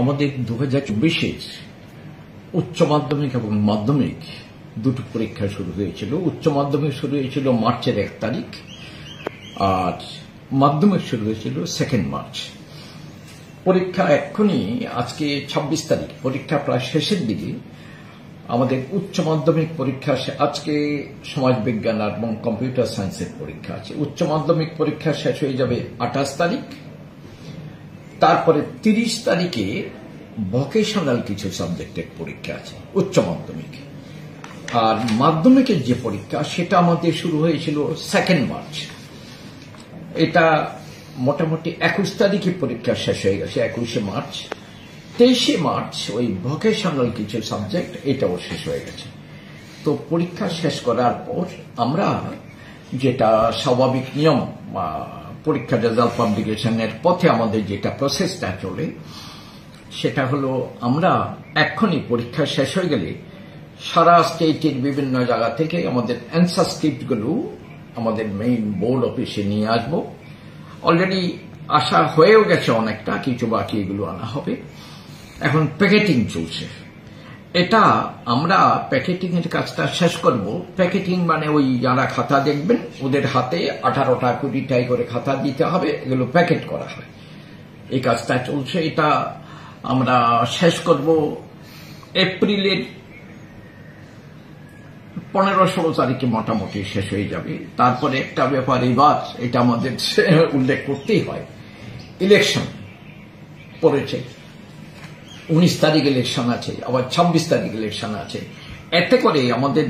আমাদের 2024-এর উচ্চ মাধ্যমিক এবং মাধ্যমিক দুটো পরীক্ষা শুরু হয়েছিল। উচ্চ মাধ্যমিক শুরু হয়েছিল মার্চের 1 তারিখ আর মাধ্যমিক শুরু হয়েছিল 2 মার্চ। পরীক্ষা এক্ষুনি আজকে 26 তারিখ, পরীক্ষা প্রায় শেষের দিকে। আমাদের উচ্চ মাধ্যমিক পরীক্ষা আজকে সমাজবিজ্ঞান এবং কম্পিউটার সায়েন্সের পরীক্ষা আছে। উচ্চ মাধ্যমিক পরীক্ষা শেষ হয়ে যাবে 28 তারিখ। তারপরে 30 তারিখে ভোকেশনাল কিছু সাবজেক্টের পরীক্ষা আছে উচ্চ মাধ্যমিক। আর মাধ্যমিকের যে পরীক্ষা সেটা আমাদের শুরু হয়েছিল 2 মার্চ। এটা মোটামুটি 21 তারিখে পরীক্ষা শেষ হয়ে গেছে, 21 মার্চ। 23 মার্চ ওই ভোকেশনাল কিছু সাবজেক্ট এটাও শেষ হয়ে গেছে। তো পরীক্ষা শেষ করার পর আমরা যেটা স্বাভাবিক নিয়ম পরীক্ষা রেজাল্ট পাবলিকেশনের পথে আমাদের যেটা প্রসেসটা চলে সেটা হলো আমরা এক্ষুনি পরীক্ষা শেষ হয়ে গেলে সারা স্টেটের বিভিন্ন জায়গা থেকে আমাদের অ্যান্সার স্ক্রিপ্টগুলো আমাদের মেইন বোর্ড অফিসে নিয়ে আসব। অলরেডি আসা হয়েও গেছে অনেকটা, কিছু বাকি এগুলো আনা হবে। এখন প্যাকেটিং চলছে। এটা আমরা প্যাকেটিং এর কাজটা শেষ করব। প্যাকেটিং মানে ওই যারা খাতা দেখবেন ওদের হাতে 18টা 20টাই করে খাতা দিতে হবে, এগুলো প্যাকেট করা হয়। এই কাজটা চলছে। এটা আমরা শেষ করব এপ্রিলের 15-16 তারিখে মোটামুটি শেষ হয়ে যাবে। তারপরে একটা ব্যাপার এবার এটা আমাদের উল্লেখ করতেই হয়, ইলেকশন পড়েছে। 19 তারিখ ইলেকশন আছে, আবার 26 তারিখ ইলেকশন আছে। এতে করে আমাদের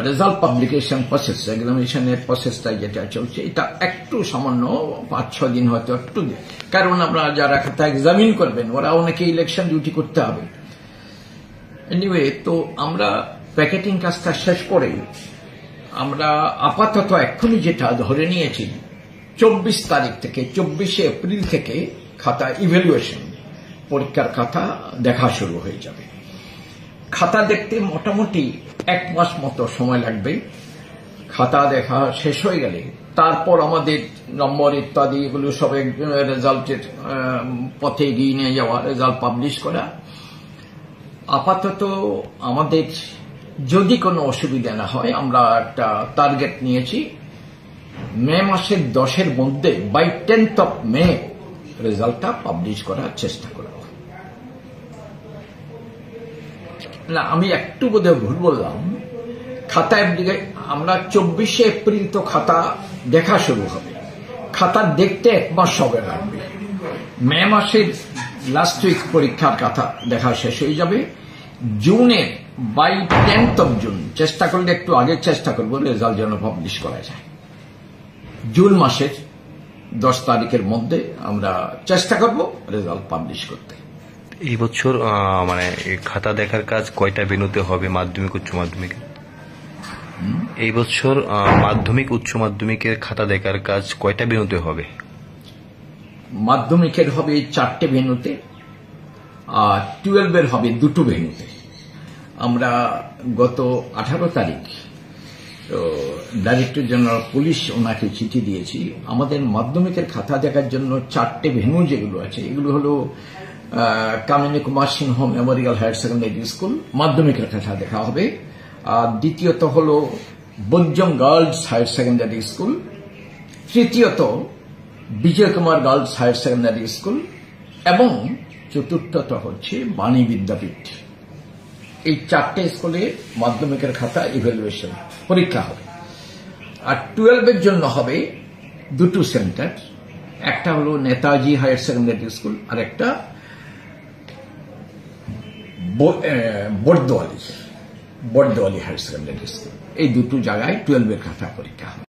রেজাল্ট পাবলিকেশন প্রসেস, এক্সামিনেশনের প্রসেসটা যেটা চলছে এটা একটু সামান্য 5-6 দিন হয়তো একটু, কারণ আমরা যারা খাতা এক্সামিন করবেন ওরা অনেকে ইলেকশন ডিউটি করতে হবে। এনিওয়ে, তো আমরা প্যাকেটিং কাজটা শেষ করে আমরা আপাতত এক্ষুনি যেটা ধরে নিয়েছি 24 তারিখ থেকে 24 এপ্রিল থেকে খাতা ইভ্যালুয়েশন, পরীক্ষার খাতা দেখা শুরু হয়ে যাবে। খাতা দেখতে মোটামুটি 1 মাস মতো সময় লাগবে। খাতা দেখা শেষ হয়ে গেলে তারপর আমাদের নম্বর ইত্যাদি এগুলো সব রেজাল্টের পথে এগিয়ে নিয়ে যাওয়া, রেজাল্ট পাবলিশ করা। আপাতত আমাদের যদি কোনো অসুবিধা না হয় আমরা একটা টার্গেট নিয়েছি, মে মাসের 10-এর মধ্যে বাই 10th of মে রেজাল্টটা পাবলিশ করার চেষ্টা করব। না, আমি একটু বোধহয় ভুল বললাম। খাতা আমরা 24 এপ্রিল তো খাতা দেখা শুরু হবে। খাতা দেখতে 1 মাস সময় লাগবে। মে মাসের লাস্ট উইক পরীক্ষার খাতা দেখা শেষ হয়ে যাবে। জুনের বাই 10th of জুন, চেষ্টা করলে একটু আগে চেষ্টা করবো রেজাল্ট যেন পাবলিশ করা যায়। জুন মাসের 10 তারিখের মধ্যে আমরা চেষ্টা করব রেজাল্ট পাবলিশ করতে। এই বছর মানে খাতা দেখার কাজ কয়টা ভেন্যুতে হবে মাধ্যমিক উচ্চ মাধ্যমিক? এই বছর মাধ্যমিক উচ্চ মাধ্যমিকের খাতা দেখার কাজ কয়টা ভেন্যুতে হবে? মাধ্যমিকের হবে 4টে ভেন্যুতে আর 12-এর হবে 2টো ভেন্যুতে। আমরা গত 18 তারিখ ডাইরেক্টর জেনারেল পুলিশ ওনাকে চিঠি দিয়েছি। আমাদের মাধ্যমিকের খাতা দেখার জন্য 4টে ভেন্যু যেগুলো আছে এগুলো হলো Kamini Kumar Singha memorial higher secondary school, মাধ্যমিকের খাতা দেখা হবে। আর দ্বিতীয়ত হলো বঞ্জম গার্লস হায়ার সেকেন্ডারি স্কুল। তৃতীয়ত Bijoy Kumar girls higher secondary school এবং চতুর্থত হচ্ছে বাণী বিদ্যাপীঠ। এই 4টে স্কুলে মাধ্যমিকের খাতা ইভ্যালুয়েশন পরীক্ষা হবে। আর 12-এর জন্য হবে 2টো সেন্টার, একটা হলো নেতাজি হায়ার সেকেন্ডারি স্কুল আর একটা বর্দোয়ালি হায়ার সেকেন্ডারি স্কুল। এই 2টো জায়গায় 12-এর খাতা পরীক্ষা হবে।